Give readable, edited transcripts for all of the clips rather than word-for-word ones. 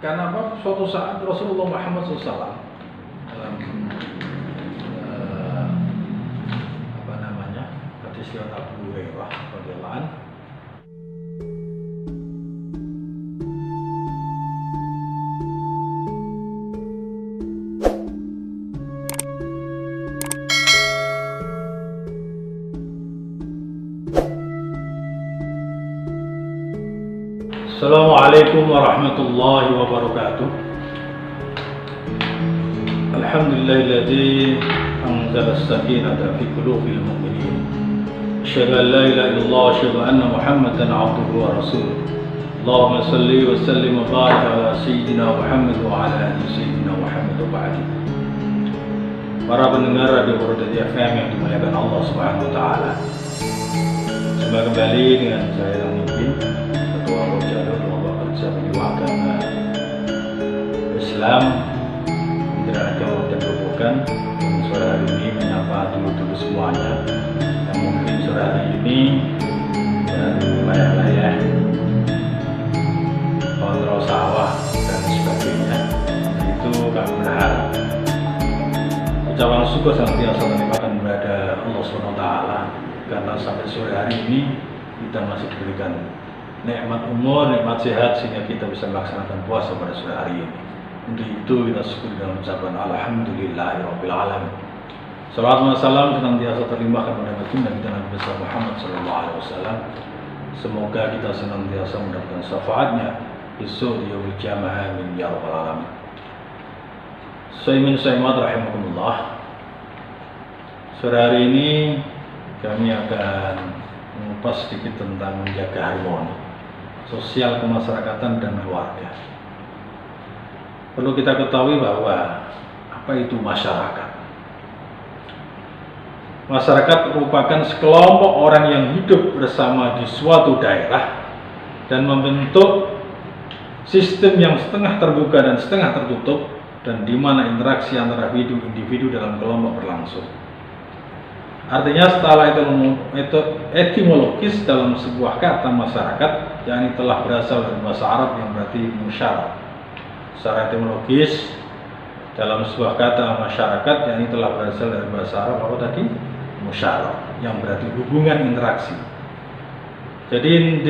Karena apa? Suatu saat Rasulullah Muhammad SAW dalam hadis riwayat Abu Hurairah radhiyallahu anhu, Assalamualaikum warahmatullahi wabarakatuh. Alhamdulillahilladzi anzala as-sakinata fi qulubil mu'minin. Asyhadu an la ilaha illallah wa asyhadu anna Muhammadan 'abduhu wa rasuluh. Allahumma shalli wa sallim wa barik ala sayyidina Muhammad wa ala ali sayyidina Muhammad wa ba'd. Para pendengar Radio Burdati FM yang dimuliakan Allah Subhanahu wa taala. Jumpa kembali dengan saya Mimpin, Ketua Pojalo Lomba Kerja Penyuluh Agama Islam Kementerian Agama dan Pendidikan. Sore hari ini menyapa dulu semuanya yang mungkin sore hari ini dari wilayah-wilayah kontrol sawah dan sebagainya. Itu kami berharap ucapan syukur senantiasa terlimpahkan kepada Allah SWT, karena sampai sore hari ini kita masih diberikan nikmat umur, nikmat sehat, sehingga kita bisa melaksanakan puasa pada sore hari ini. Untuk itu kita syukur dengan ucapan Alhamdulillahirabbil alamin. Salawat wa salam senantiasa terlimpahkan kepada baginda kita Nabi besar Muhammad SAW. Semoga kita senantiasa mendapatkan syafaatnya besok di yaumil qiyamah, amin ya rabbal alamin. Saimin saimat rahimakumullah. Sore hari ini kami akan mengupas sedikit tentang menjaga harmoni sosial kemasyarakatan dan keluarga. Perlu kita ketahui bahwa apa itu masyarakat? Masyarakat merupakan sekelompok orang yang hidup bersama di suatu daerah dan membentuk sistem yang setengah terbuka dan setengah tertutup, dan di mana interaksi antara individu dalam kelompok berlangsung. Artinya setelah itu etimologis dalam sebuah kata masyarakat, yakni telah berasal dari bahasa Arab yang berarti musyawarah. Secara etimologis dalam sebuah kata masyarakat, yakni telah berasal dari bahasa Arab apa tadi? Musyawarah, yang berarti hubungan interaksi. Jadi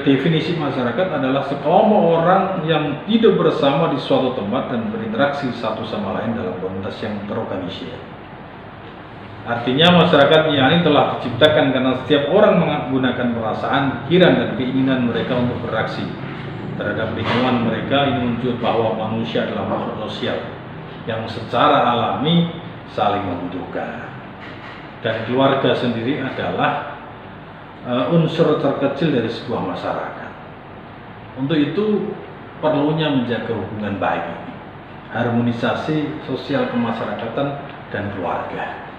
definisi masyarakat adalah sekelompok orang yang hidup bersama di suatu tempat dan berinteraksi satu sama lain dalam komunitas yang terorganisir. Artinya masyarakat yakni telah diciptakan karena setiap orang menggunakan perasaan, pikiran, dan keinginan mereka untuk beraksi terhadap lingkungan mereka. Ini menunjukkan bahwa manusia adalah makhluk sosial yang secara alami saling membutuhkan. Dan keluarga sendiri adalah unsur terkecil dari sebuah masyarakat. Untuk itu perlunya menjaga hubungan baik ini, harmonisasi sosial kemasyarakatan dan keluarga.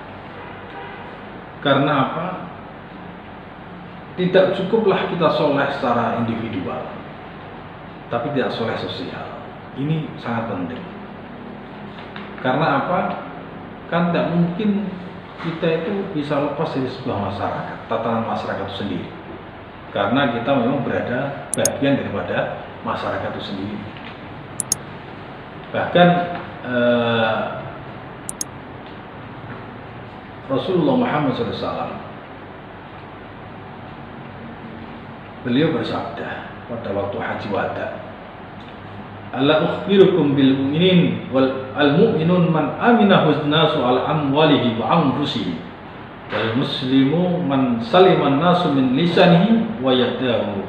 Karena apa? Tidak cukuplah kita soleh secara individual, tapi tidak soleh sosial. Ini sangat penting. Karena apa? Kan tidak mungkin kita itu bisa lepas dari sebuah masyarakat, tatanan masyarakat itu sendiri. Karena kita memang berada bagian daripada masyarakat itu sendiri. Bahkan Rasulullah Muhammad SAW, beliau bersabda pada waktu haji wada, "Ala ukhbirukum bil mu'minin wal al-mu'minun man amina husnasu ala amwalihi wa anfusihi wal muslimu man salima an-nasu min lisanihi wa yadahu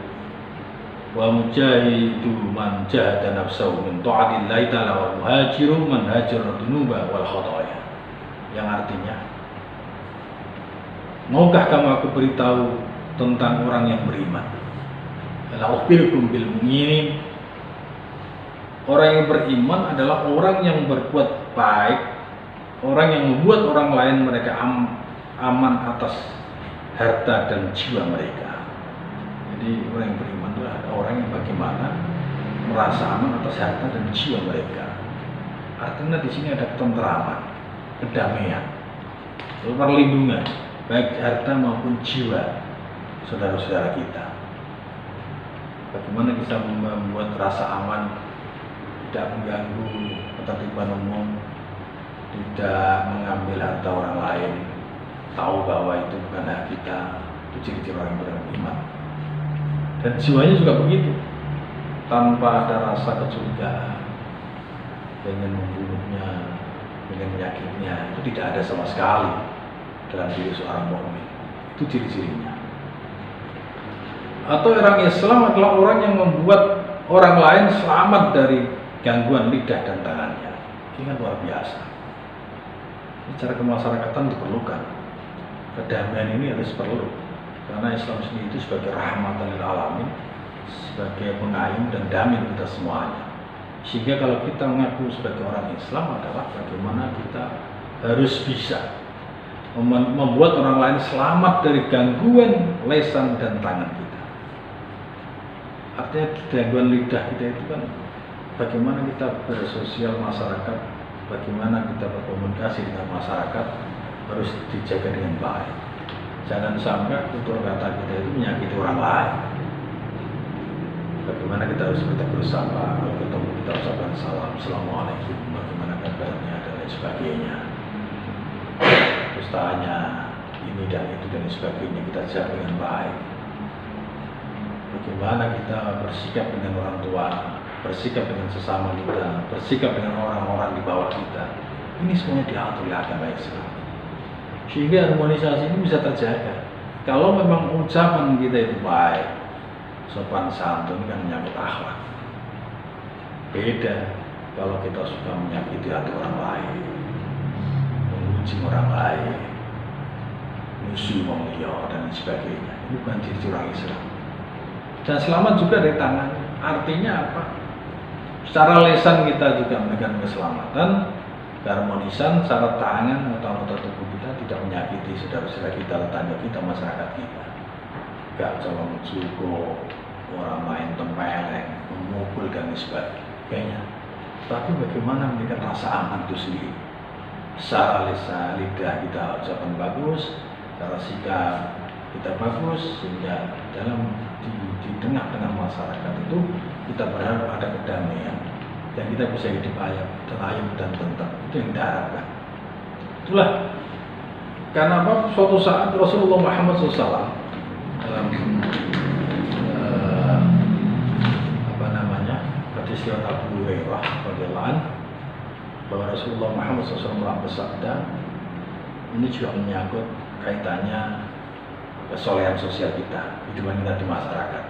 wa mujahidu man jahada nafsahu min ta'atillahi ta'ala wa muhajiru man hajara dunuba wal khataya." Yang artinya, maukah kamu aku beritahu tentang orang yang beriman? Ala ukhbirukum bil mu'minin. Orang yang beriman adalah orang yang berbuat baik, orang yang membuat orang lain mereka aman atas harta dan jiwa mereka. Jadi orang yang beriman adalah orang yang bagaimana merasa aman atas harta dan jiwa mereka. Artinya di sini ada ketentraman, kedamaian, perlindungan baik harta maupun jiwa saudara-saudara kita. Bagaimana kita membuat rasa aman tidak mengganggu ketertiban umum, tidak mengambil harta orang lain, tahu bahwa itu bukan hak kita, itu ciri-ciri orang yang beriman. Dan jiwanya juga begitu, tanpa ada rasa kecurigaan, pengen membunuhnya, pengen menyakitnya, itu tidak ada sama sekali dalam diri seorang mukmin. Itu ciri-cirinya. Atau orang Islam adalah orang yang membuat orang lain selamat dari gangguan lidah dan tangannya. Ini kan luar biasa. Secara kemasyarakatan diperlukan. Kedamaian ini harus perlu. Karena Islam sendiri itu sebagai rahmatan lil alamin, sebagai pengayom dan damai kita semuanya. Sehingga kalau kita mengaku sebagai orang Islam adalah bagaimana kita harus bisa membuat orang lain selamat dari gangguan lesan dan tangan kita. Artinya gangguan lidah kita itu kan bagaimana kita bersosial masyarakat, bagaimana kita berkomunikasi dengan masyarakat harus dijaga dengan baik. Jangan sampai tutur kata kita itu menyakiti orang lain. Bagaimana kita harus bersama, kalau ketemu kita ucapkan salam, assalamualaikum, bagaimana kabarnya dan lain sebagainya. Terus tanya ini dan itu dan sebagainya, kita jaga dengan baik. Bagaimana kita bersikap dengan orang tua, bersikap dengan sesama kita, bersikap dengan orang-orang di bawah kita. Ini semuanya diatur oleh agama Islam. Sehingga harmonisasi ini bisa terjaga. Kalau memang ucapan kita itu baik, sopan santun kan menyangkut akhlak. Beda kalau kita suka menyakiti hati orang lain, menguji orang lain, musuh orang liya dan sebagainya. Ini bukan ciri orang Islam. Dan selamat juga dari tangan. Artinya apa? Secara lesan kita juga memberikan keselamatan, keharmonisan. Secara tangan atau anggota tubuh kita tidak menyakiti saudara-saudara kita, tetangga kita, masyarakat kita. Gak coba mencukup orang main tempeleng, memukul dan sebagainya. Tapi bagaimana memberikan rasa aman itu sendiri. Secara lisan, lidah kita ucapan bagus, secara sikap kita bagus, sehingga dalam di tengah-tengah masyarakat itu kita berharap ada kedamaian dan kita bisa hidup ayam dan tentram. Itu yang kita harapkan. Itulah karena apa? Suatu saat Rasulullah Muhammad SAW dalam hadis riwayat Abu Hurairah radhiyallahu anhu bahwa Rasulullah Muhammad SAW bersabda, ini juga menyangkut kaitannya kesolehan sosial kita, hidupan kita di masyarakat.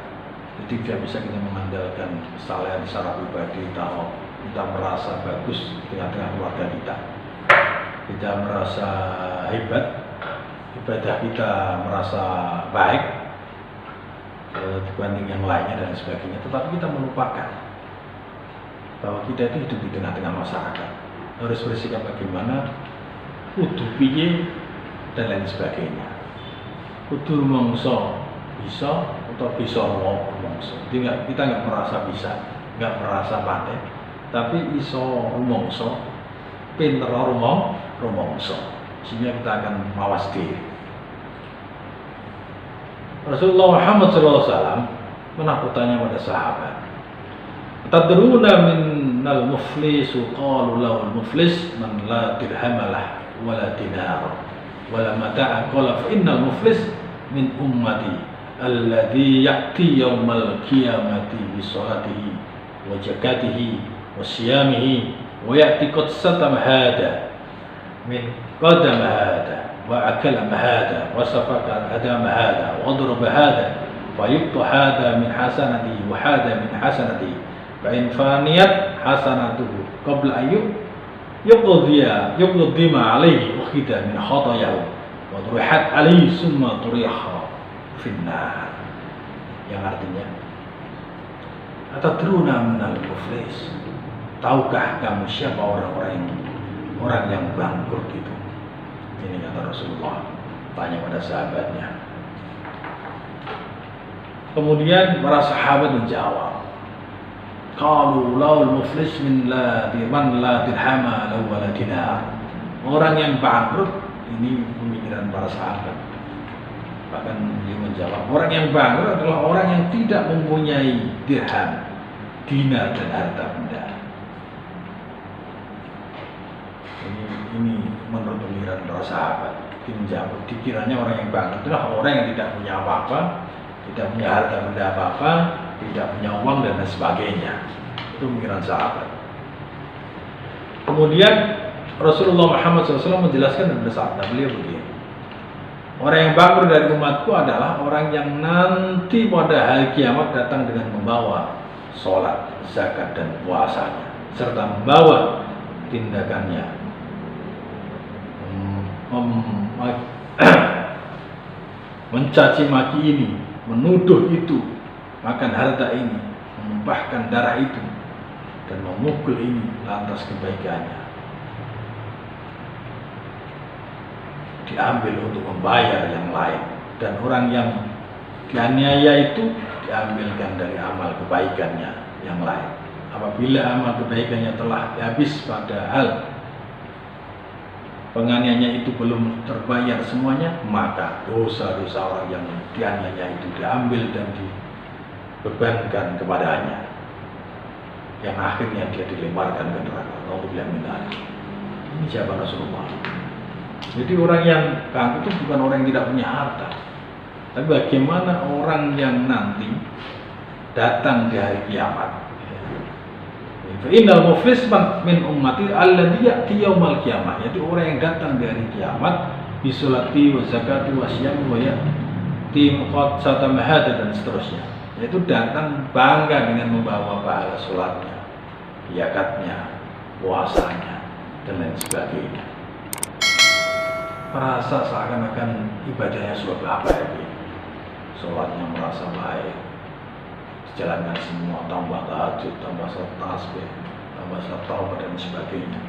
Jadi tidak bisa kita mengandalkan kesalehan secara pribadi, tahu kita merasa bagus di tengah-tengah keluarga kita, kita merasa hebat, ibadah kita merasa baik dibanding yang lainnya dan sebagainya, tetapi kita melupakan bahwa kita itu hidup di tengah-tengah masyarakat, harus bersikap bagaimana, kudu piye dan lain sebagainya. Kudu rumangsa bisa atau bisa rumangsa. Jadi kita nggak merasa bisa, nggak merasa pandai, tapi iso rumangsa, pinter rumangsa, sehingga kita akan mawas diri. Rasulullah Muhammad SAW pernah bertanya pada sahabat, tadruna minnal muflisu, qalu lahu al-muflis man la dirhamalah wala dinar wala mata'a, qala fa innal muflis min ummati alladhi ya'ti yawmal qiyamati bi salatihi wa zakatihi wa siyamihi wa ya'ti qad satama hada min qadama hada wa akala hada wa safaka adama hada wa daraba hada fa yuqta hada min hasanati wa hada min hasanati fa'in faniyat hasanatuhu qabla ayyub yuqdima alaihi ukhida min khatayahu wa turihat alaihi summa turiha finnar. Yang artinya, atadruna minal muflis, tahukah kamu siapa orang yang bangkrut itu? Ini kata Rasulullah, tanya pada sahabatnya. Kemudian para sahabat menjawab, qalu laul muflis min man la dirhama lahu wala dinar. Orang yang bangkrut, ini pemikiran para sahabat. Bahkan dia menjawab, orang yang bangkrut adalah orang yang tidak mempunyai dirham, dinar dan harta benda. para sahabat. Dikiranya orang yang bangkrut itulah orang yang tidak punya apa-apa, tidak punya harta benda apa-apa, tidak punya uang dan lain sebagainya. Itu pemikiran sahabat. Kemudian Rasulullah Muhammad SAW menjelaskan dan bersabda beliau begini, orang yang bangkrut dari umatku adalah orang yang nanti pada hari kiamat datang dengan membawa sholat, zakat dan puasanya, serta membawa tindakannya mencaci maki ini, menuduh itu, makan harta ini, menumpahkan darah itu, dan memukul ini lantas kebaikannya diambil untuk membayar yang lain, dan orang yang dianiaya itu diambilkan dari amal kebaikannya yang lain. Apabila amal kebaikannya telah habis padahal penganiayanya itu belum terbayar semuanya, maka dosa-dosa orang yang dianiaya itu diambil dan dibebankan kepadanya, yang akhirnya dia dilemparkan ke neraka. Alhamdulillah minta. Ini siapa Rasulullah. Jadi orang yang bangkrut itu bukan orang yang tidak punya harta, tapi bagaimana orang yang nanti datang di hari kiamat. Innal muflisman min ummati alladhi ya'ti yaumal qiyamah, yaitu orang yang datang di hari kiamat bisolati wa zakati wa siyami wa ya'ti muqaddasata mahada dan seterusnya, yaitu datang bangga dengan membawa pahala salatnya, zakatnya, puasanya dan lain sebagainya. Merasa seakan-akan ibadahnya sudah baik, sholatnya merasa baik, dijalankan semua, tambah tahajud, tambah sholat tasbih, tambah sholat taubat dan sebagainya.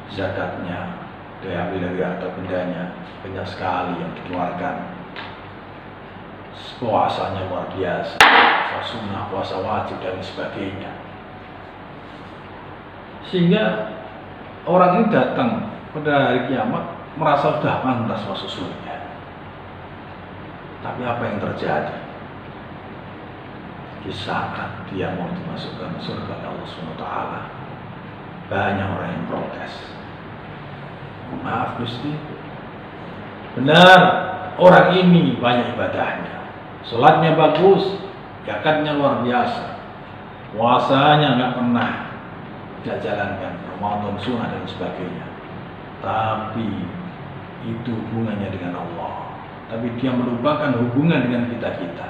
Zakatnya diambil dari harta bendanya, banyak sekali yang dikeluarkan. Puasanya luar biasa, puasa sunnah, puasa wajib dan sebagainya. Sehingga orang ini datang pada hari kiamat merasa sudah pantas masuk surga. Tapi apa yang terjadi? Di saat dia mau dimasukkan surga Allah SWT, banyak orang yang protes. Maaf Gusti, benar orang ini banyak ibadahnya, sholatnya bagus, zakatnya luar biasa, puasanya nggak pernah tidak jalankan, Ramadan, sunnah dan sebagainya. Tapi itu hubungannya dengan Allah. Tapi dia melupakan hubungan dengan kita-kita.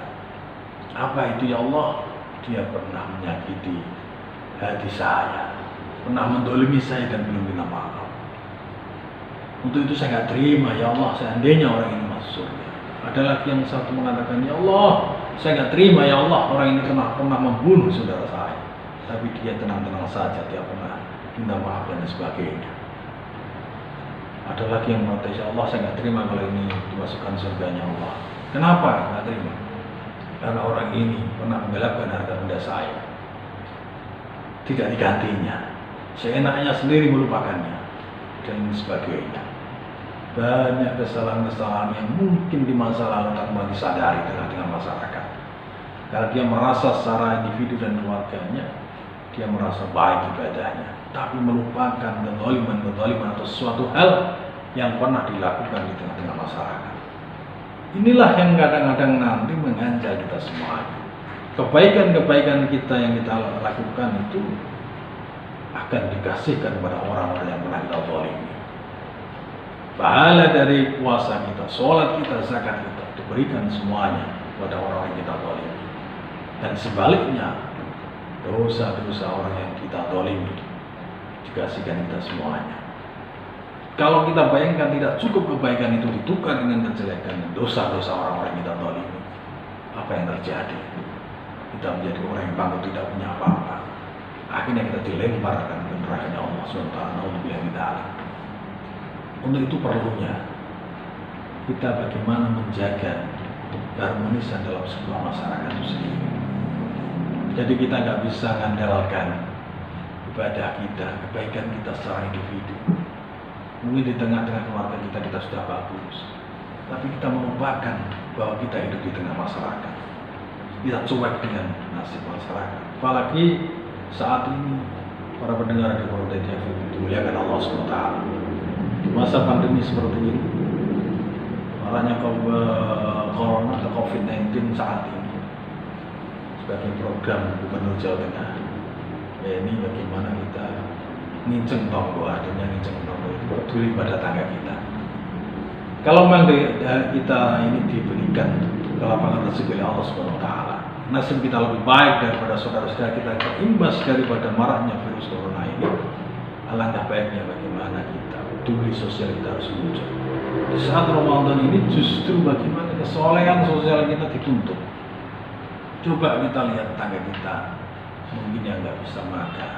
Apa itu ya Allah? Dia pernah menyakiti hati saya, pernah mendolimi saya dan belum minta maaf. Untuk itu saya nggak terima ya Allah, seandainya orang ini masuk surga. Ada lagi yang satu mengatakan, ya Allah, saya nggak terima ya Allah, orang ini pernah membunuh saudara saya, tapi dia tenang-tenang saja, dia pernah minta maaf dan sebagainya. Ada lagi yang protes, ya Allah, saya nggak terima kalau ini dimasukkan surganya Allah. Kenapa nggak terima? Karena orang ini pernah menggelapkan harta benda saya, tidak digantinya, seenaknya sendiri melupakannya dan sebagainya. Banyak kesalahan-kesalahan yang mungkin di masa lalu tak pernah disadari dengan masyarakat. Karena dia merasa secara individu dan keluarganya, dia merasa baik ibadahnya, tapi melupakan kezaliman atau sesuatu hal yang pernah dilakukan di tengah-tengah masyarakat. Inilah yang kadang-kadang nanti mengganjal kita semuanya. Kebaikan-kebaikan kita yang kita lakukan itu akan dikasihkan kepada orang-orang yang pernah kita zalimi. Pahala dari puasa kita, sholat kita, zakat kita diberikan semuanya kepada orang yang kita zalimi. Dan sebaliknya, dosa-dosa orang yang kita zalimi dikasihkan kita semuanya. Kalau kita bayangkan tidak cukup kebaikan itu ditukar dengan kejelekan dan dosa-dosa orang-orang yang kita zalimi, apa yang terjadi? Kita menjadi orang yang bangkrut, tidak punya apa-apa. Akhirnya kita dilemparkan ke neraka Allah SWT. Untuk itu perlunya kita bagaimana menjaga keharmonisan dalam sebuah masyarakat itu sendiri. Jadi kita nggak bisa mengandalkan ibadah kita, kebaikan kita secara individu. Mungkin di tengah-tengah keluarga kita sudah bagus, tapi kita melupakan bahwa kita hidup di tengah masyarakat. Kita cuek dengan nasib masyarakat. Apalagi saat ini para pendengar di Quran dimuliakan Allah SWT. di masa pandemi seperti ini, maraknya corona atau COVID-19 saat ini, sebagai program Gubernur Jawa Tengah, ya ini bagaimana kita nginceng tonggo, artinya nginceng tonggo itu peduli pada tangga kita. Kalau memang kita ini diberikan ke lapangan rezeki oleh Allah Subhanahu Wa Taala, nasib kita lebih baik daripada saudara-saudara kita yang terimbas daripada maraknya virus corona ini. Alangkah baiknya bagaimana kita peduli sosial kita harus muncul. Di saat Ramadan ini justru bagaimana kesolehan sosial kita dituntut. Coba kita lihat tangga kita, mungkin yang nggak bisa makan,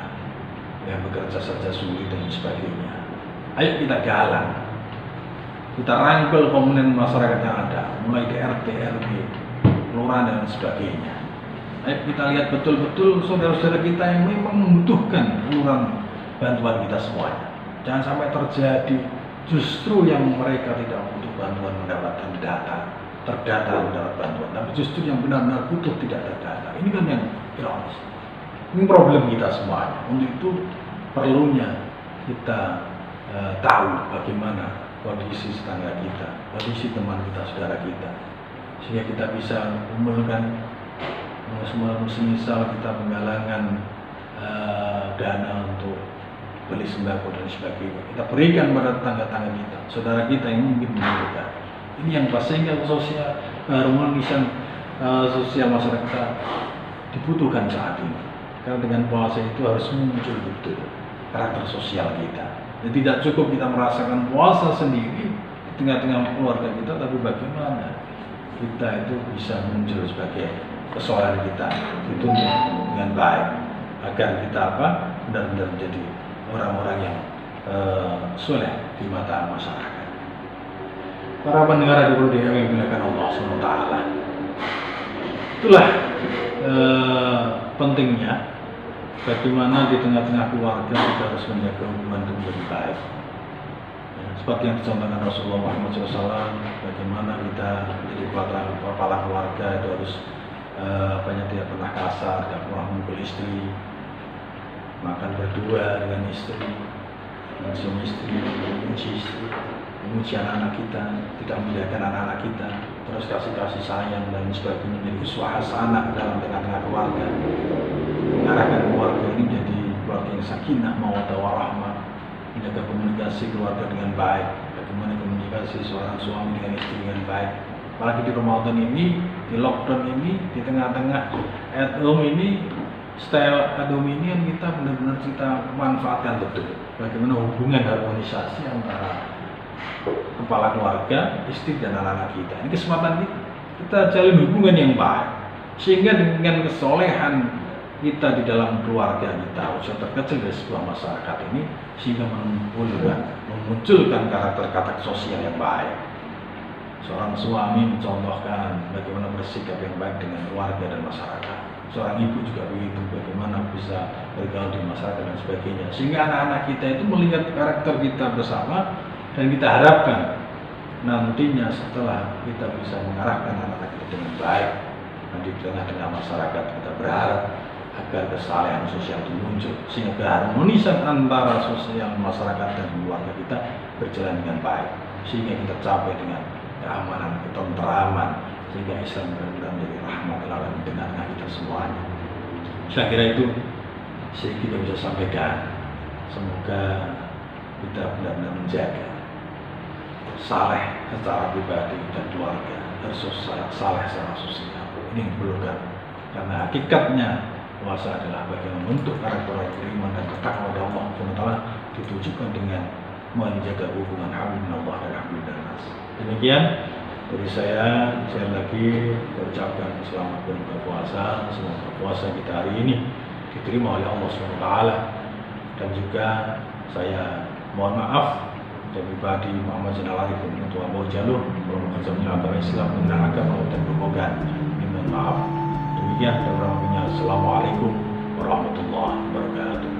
yang bekerja saja sulit dan sebagainya. Ayo kita galang, kita rangkul komponen masyarakat yang ada, mulai di RT, RW, kelurahan dan sebagainya. Ayo kita lihat betul-betul saudara-saudara kita yang memang membutuhkan uluran bantuan kita semuanya. Jangan sampai terjadi justru yang mereka tidak butuh bantuan mendapatkan terdata mendapat bantuan, tapi justru yang benar-benar butuh tidak terdata. Ini kan yang ironis. Ini problem kita semuanya. Untuk itu perlunya kita tahu bagaimana kondisi tetangga kita, kondisi teman kita, saudara kita, sehingga kita bisa mengumpulkan semisal kita penggalangan dana untuk beli sembako dan sebagainya, kita berikan pada tetangga-tetangga kita, saudara kita yang mungkin membutuhkan. Ini yang pas, sehingga keharmonisan sosial masyarakat dibutuhkan saat ini. Karena dengan puasa itu harus muncul betul karakter sosial kita. Jadi tidak cukup kita merasakan puasa sendiri di tengah-tengah keluarga kita, tapi bagaimana kita itu bisa muncul sebagai kesolehan kita dituntut dengan baik agar kita benar-benar menjadi orang-orang yang soleh di mata masyarakat. Para pendengar di yang dimuliakan Allah SWT, itulah pentingnya bagaimana di tengah-tengah keluarga kita harus menjaga hubungan itu lebih baik. Ya, seperti yang dicontohkan Rasulullah Muhammad SAW, bagaimana kita menjadi kepala keluarga itu harus tidak pernah kasar, tidak pernah memukul istri, makan berdua dengan istri, mencium istri, memuji istri, memuji anak-anak kita, tidak membiarkan anak-anak kita, terus kasih sayang dan sebagainya, menjadi uswah hasanah dalam tengah-tengah keluarga, mengarahkan keluarga ini menjadi keluarga yang sakinah, mawaddah warahmah, menjaga komunikasi keluarga dengan baik, bagaimana komunikasi seorang suami dengan istri dengan baik. Apalagi di Ramadan ini, di lockdown ini, di tengah-tengah at home ini, style at home ini yang kita benar-benar kita manfaatkan betul. Bagaimana hubungan harmonisasi antara kepala keluarga, istri dan anak-anak kita. Ini kesempatan kita jalin hubungan yang baik, sehingga dengan kesolehan kita di dalam keluarga kita, usaha terkecil dari sebuah masyarakat ini, sehingga memunculkan karakter sosial yang baik. Seorang suami mencontohkan bagaimana bersikap yang baik dengan keluarga dan masyarakat. Seorang ibu juga begitu, bagaimana bisa bergaul di masyarakat dan sebagainya. Sehingga anak-anak kita itu melihat karakter kita bersama, dan kita harapkan nantinya setelah kita bisa mengarahkan anak-anak kita dengan baik, nanti di tengah-tengah masyarakat kita berharap agar kesalehan sosial itu muncul, sehingga keharmonisan antara sosial masyarakat dan keluarga kita berjalan dengan baik, sehingga kita capai dengan keamanan, ketenteraman, sehingga Islam benar-benar menjadi rahmat alamin di tengah-tengah kita semuanya. Saya kira itu kita bisa sampaikan. Semoga kita benar-benar menjaga saleh secara pribadi dan keluarga, harus saleh secara sosial. Ini yang diperlukan, karena hakikatnya puasa adalah bagian untuk karakter beriman dan bertakwa kepada Allah SWT, ditujukan dengan menjaga hubungan hablumillah dan hablumillah. Demikian dari saya lagi ucapkan selamat berbuka puasa. Semoga puasa kita hari ini diterima oleh Allah SWT, dan juga saya mohon maaf dari pribadi Muhammad Zainal Arifin Ketua Baujalur Promosi Agama Islam dan Agama dan Berbogan. Mohon maaf. Demikian, Assalamualaikum warahmatullahi wabarakatuh.